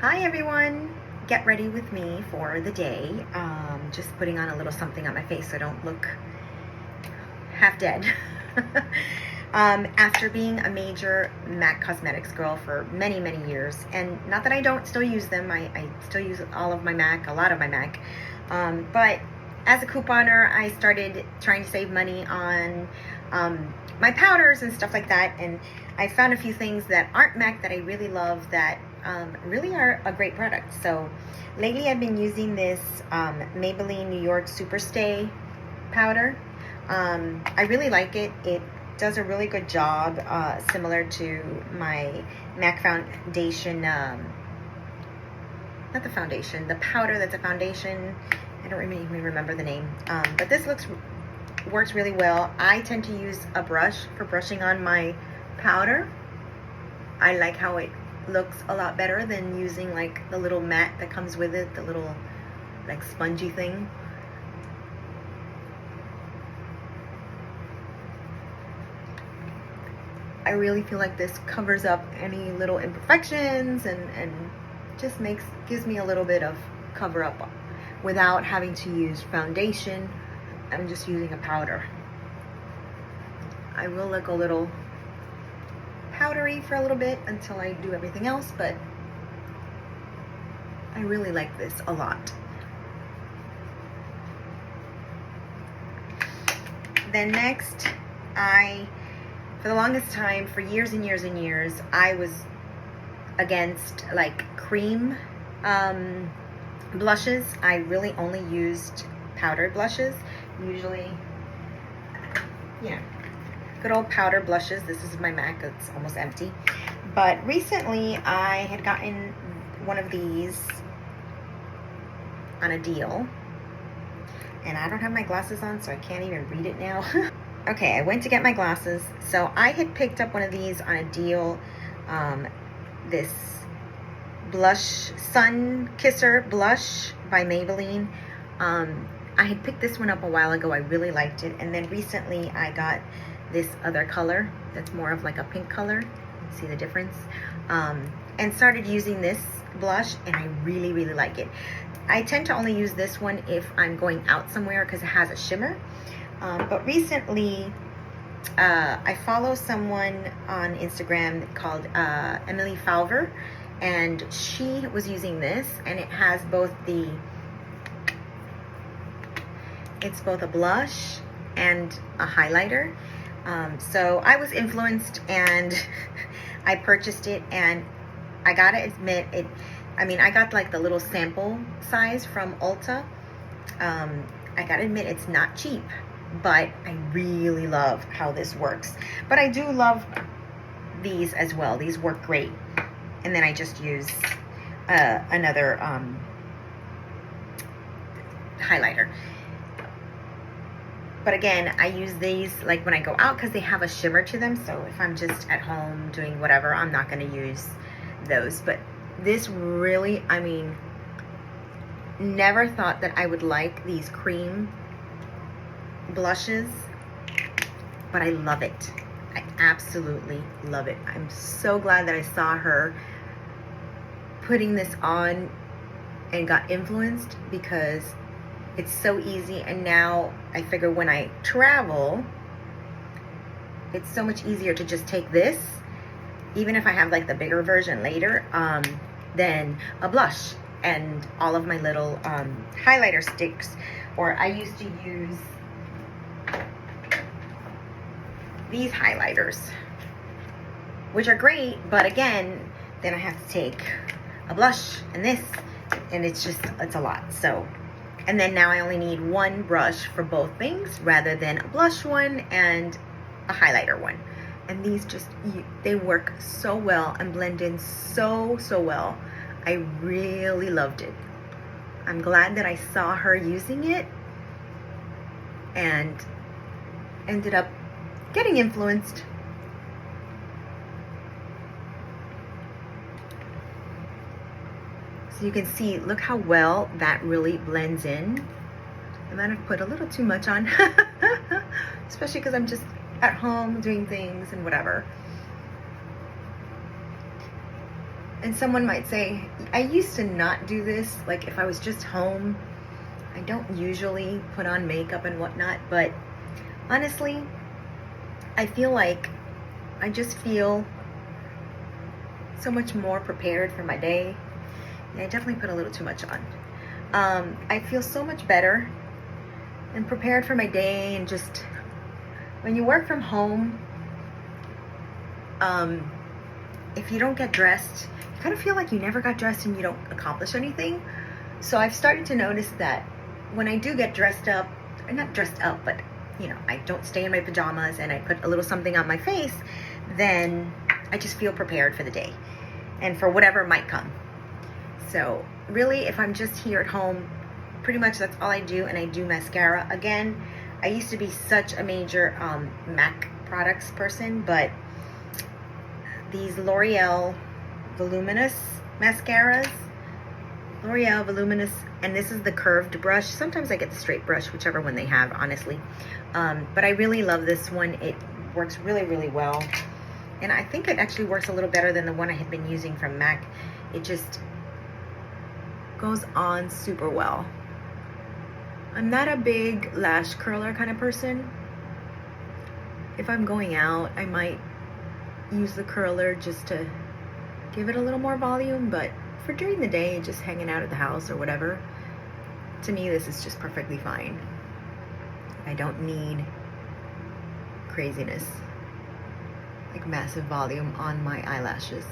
Hi everyone! Get ready with me for the day. Just putting on a little something on my face so I don't look half dead. After being a major MAC Cosmetics girl for many years, and not that I don't still use them, I still use all of my MAC, a lot of my MAC, but as a couponer I started trying to save money on my powders and stuff like that, and I found a few things that aren't MAC that I really love that really are a great product. So lately I've been using this Maybelline New York Superstay powder. I really like it. It does a really good job, similar to my MAC foundation, not the foundation, the powder that's a foundation. I don't even remember the name, but this works really well. I tend to use a brush for brushing on my powder. I like how it looks a lot better than using like the little mat that comes with it, the little like spongy thing. I really feel like this covers up any little imperfections and just gives me a little bit of cover up without having to use foundation. I'm just using a powder. I will look a little powdery for a little bit until I do everything else, but I really like this a lot. Then next, for the longest time, for years and years, I was against like cream blushes. I really only used powdered blushes, usually, good old powder blushes. This is my MAC, it's almost empty. But recently I had gotten one of these on a deal, and I don't have my glasses on, so I can't even read it now. Okay, I went to get my glasses. So I had picked up one of these on a deal, this blush, Sun Kisser blush by Maybelline. I had picked this one up a while ago. I really liked it, and then recently I got this other color that's more of like a pink color. See the difference? And started using this blush, and I really like it. I tend to only use this one if I'm going out somewhere because it has a shimmer. But recently, I follow someone on Instagram called Emily Falver, and she was using this, and it has both it's both a blush and a highlighter. So I was influenced and I purchased it, and I gotta admit I got like the little sample size from Ulta. I gotta admit it's not cheap, but I really love how this works. But I do love these as well. These work great. And then I just use another highlighter. But again, I use these like when I go out because they have a shimmer to them. So if I'm just at home doing whatever, I'm not going to use those. But this really, never thought that I would like these cream blushes, but I love it. I absolutely love it. I'm so glad that I saw her putting this on and got influenced, because it's so easy. And now I figure when I travel, it's so much easier to just take this, even if I have like the bigger version later, than a blush and all of my little highlighter sticks. Or I used to use these highlighters, which are great, but again, then I have to take a blush and this, and it's a lot. So, and then now I only need one brush for both things rather than a blush one and a highlighter one. And these they work so well and blend in so well. I really loved it. I'm glad that I saw her using it and ended up getting influenced. So you can see, look how well that really blends in. I might have put a little too much on, especially because I'm just at home doing things and whatever. And someone might say, I used to not do this. Like if I was just home, I don't usually put on makeup and whatnot. But honestly, I feel like I just feel so much more prepared for my day. Yeah, I definitely put a little too much on. I feel so much better and prepared for my day. And just when you work from home, if you don't get dressed, you kind of feel like you never got dressed and you don't accomplish anything. So I've started to notice that when I do get dressed up, or not dressed up, but you know, I don't stay in my pajamas and I put a little something on my face, then I just feel prepared for the day and for whatever might come. So really, if I'm just here at home, pretty much that's all I do. And I do mascara. Again, I used to be such a major MAC products person, but these L'Oreal Voluminous mascaras, L'Oreal Voluminous, and this is the curved brush. Sometimes I get the straight brush, whichever one they have, honestly. But I really love this one. It works really, really well. And I think it actually works a little better than the one I had been using from MAC. It just goes on super well. I'm not a big lash curler kind of person. If I'm going out, I might use the curler just to give it a little more volume, but for during the day, just hanging out at the house or whatever, to me, this is just perfectly fine. I don't need craziness, like massive volume on my eyelashes.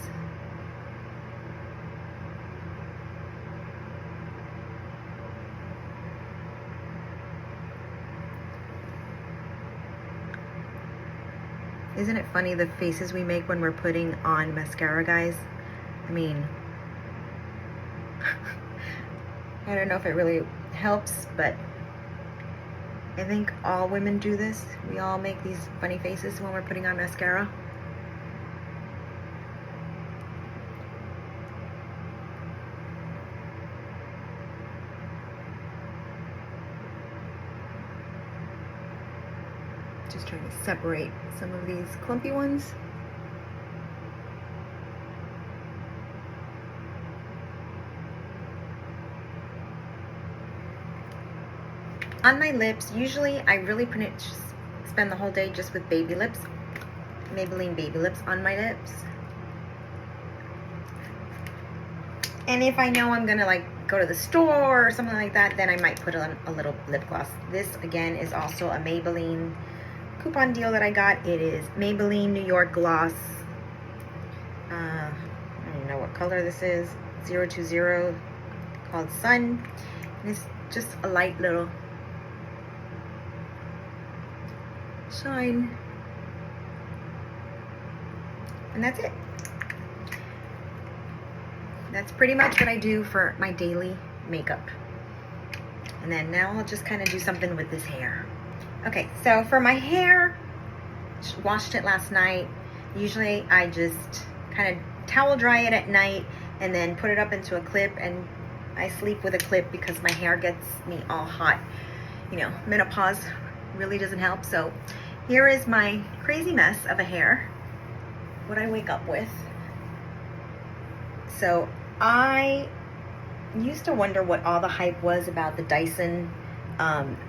Isn't it funny the faces we make when we're putting on mascara, guys? I mean, I don't know if it really helps, but I think all women do this. We all make these funny faces when we're putting on mascara. Just trying to separate some of these clumpy ones. On my lips, usually I really spend the whole day just with baby lips, Maybelline baby lips on my lips. And if I know I'm gonna like go to the store or something like that, then I might put on a little lip gloss. This again is also a Maybelline coupon deal that I got. It is Maybelline New York Gloss. I don't even know what color this is. 020, called Sun. And it's just a light little shine. And that's it. That's pretty much what I do for my daily makeup. And then now I'll just kind of do something with this hair. Okay, so for my hair, washed it last night. Usually I just kind of towel dry it at night and then put it up into a clip, and I sleep with a clip because my hair gets me all hot. You know, menopause really doesn't help. So here is my crazy mess of a hair, what I wake up with. So I used to wonder what all the hype was about the Dyson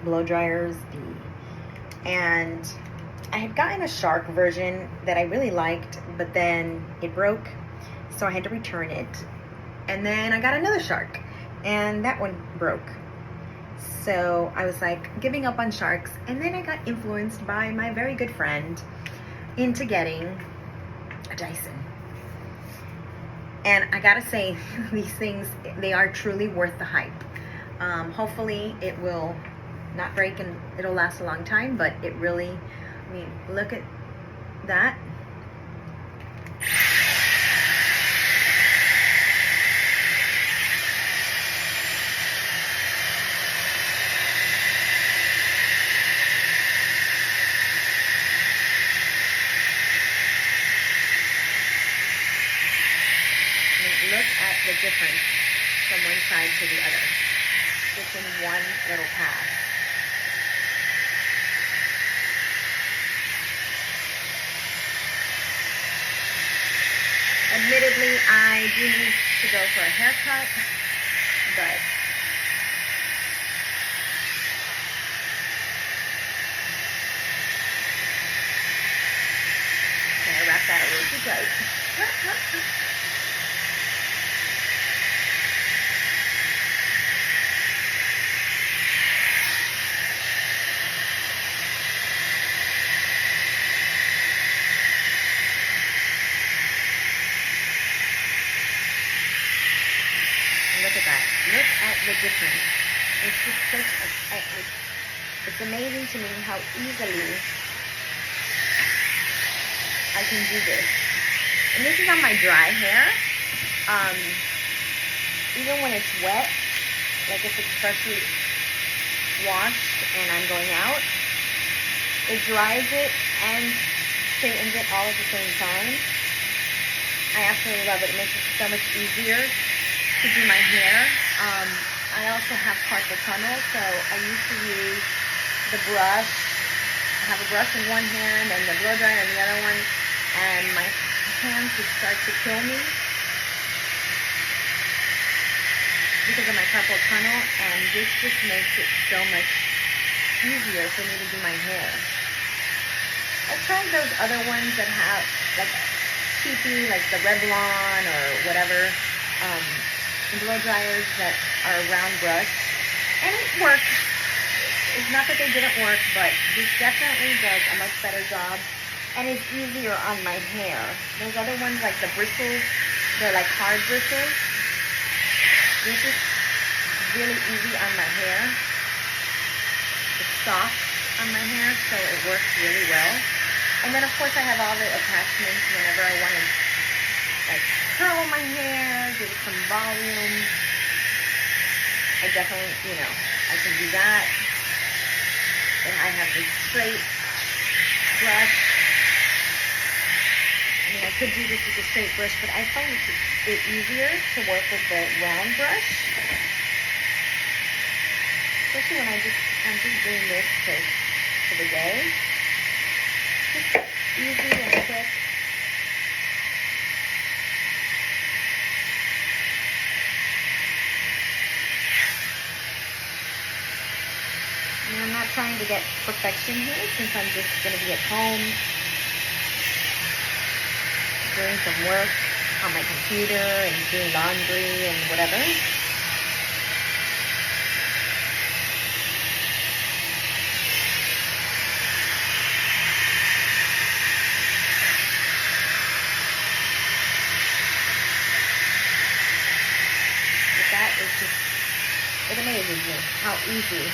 blow dryers, and I had gotten a Shark version that I really liked, but then it broke, so I had to return it. And then I got another Shark, and that one broke. So I was like giving up on Sharks, and then I got influenced by my very good friend into getting a Dyson. And I gotta say, these things, they are truly worth the hype. Hopefully it will not break and it'll last a long time, but it really, I mean, look at that. Look at the difference from one side to the other, just in one little pass. Admittedly, I do need to go for a haircut, but okay, I wrapped that a little too tight. Look at that. Look at the difference. It's just it's amazing to me how easily I can do this. And this is on my dry hair. Even when it's wet, like if it's freshly washed and I'm going out, it dries it and straightens it all at the same time. I absolutely love it. It makes it so much easier to do my hair. I also have carpal tunnel, so I used to use the brush. I have a brush in one hand and the blow dryer in the other one, and my hands would start to kill me because of my carpal tunnel, and this just makes it so much easier for me to do my hair. I've tried those other ones that have like cheapy, like the Revlon or whatever, blow dryers that are round brush, and it works. It's not that they didn't work, but this definitely does a much better job and is easier on my hair. Those other ones, like the bristles, they're like hard bristles. This is really easy on my hair. It's soft on my hair, so it works really well. And then of course I have all the attachments whenever I want to like curl my hair, give it some volume. I definitely, I can do that. And I have this straight brush. I mean, I could do this with a straight brush, but I find it easier to work with the round brush. Especially when I'm just doing this for the day. Just easy and quick. And I'm not trying to get perfection here since I'm just going to be at home doing some work on my computer and doing laundry and whatever. But that is just, it amazes me how easy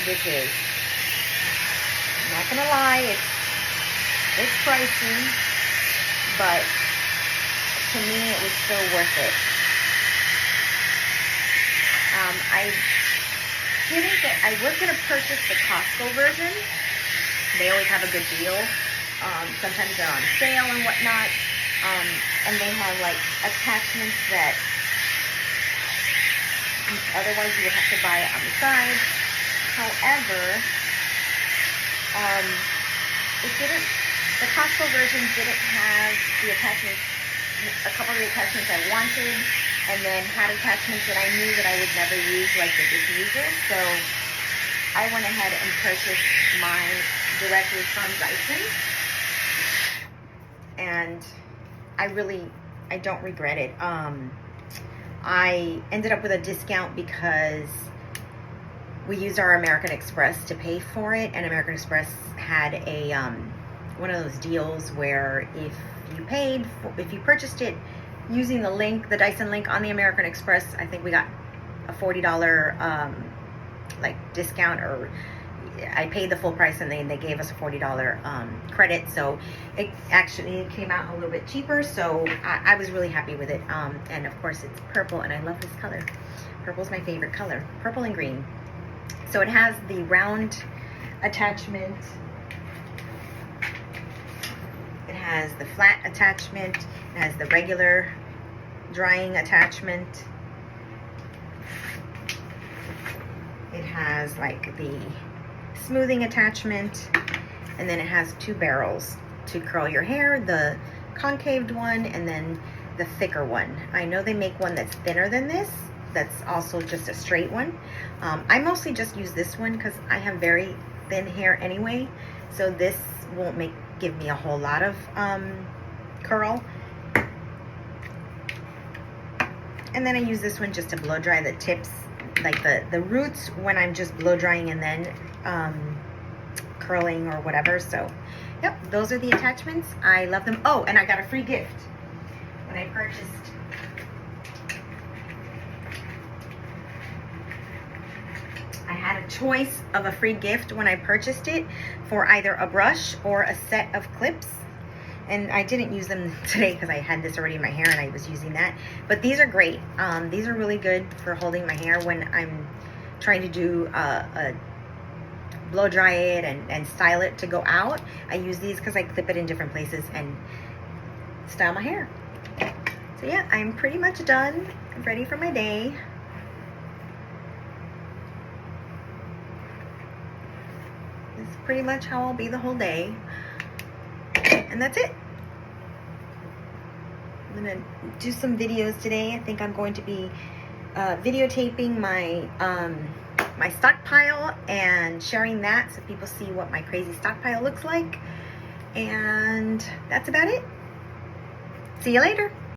this is. I'm not gonna lie, it's pricey, but to me it was still worth it. I was gonna purchase the Costco version. They always have a good deal. Sometimes they're on sale and whatnot. And they have like attachments that otherwise you would have to buy it on the side. However, the Costco version didn't have the attachments, a couple of the attachments I wanted, and then had attachments that I knew that I would never use, like the diffuser. So I went ahead and purchased mine directly from Dyson. And I don't regret it. I ended up with a discount because we used our American Express to pay for it, and American Express had a one of those deals where if you purchased it using the Dyson link on the American Express, I think we got a $40 like discount, or I paid the full price and they gave us a $40 credit, so it actually came out a little bit cheaper. So I was really happy with it. And of course it's purple, and I love this color. Purple is my favorite color, purple and green. So it has the round attachment, it has the flat attachment, it has the regular drying attachment, it has like the smoothing attachment, and then it has two barrels to curl your hair, the concaved one and then the thicker one. I know they make one that's thinner than this, that's also just a straight one. I mostly just use this one because I have very thin hair anyway, so this won't give me a whole lot of curl. And then I use this one just to blow dry the tips, like the roots, when I'm just blow drying and then curling or whatever. So yep, those are the attachments. I love them. Oh, and I got a free gift when I purchased. I had a choice of a free gift when I purchased it for either a brush or a set of clips. And I didn't use them today because I had this already in my hair and I was using that. But these are great. These are really good for holding my hair when I'm trying to do a blow dry it and style it to go out. I use these because I clip it in different places and style my hair. So yeah, I'm pretty much done. I'm ready for my day. This is pretty much how I'll be the whole day. And that's it. I'm gonna do some videos today. I think I'm going to be videotaping my my stockpile and sharing that so people see what my crazy stockpile looks like. And that's about it. See you later.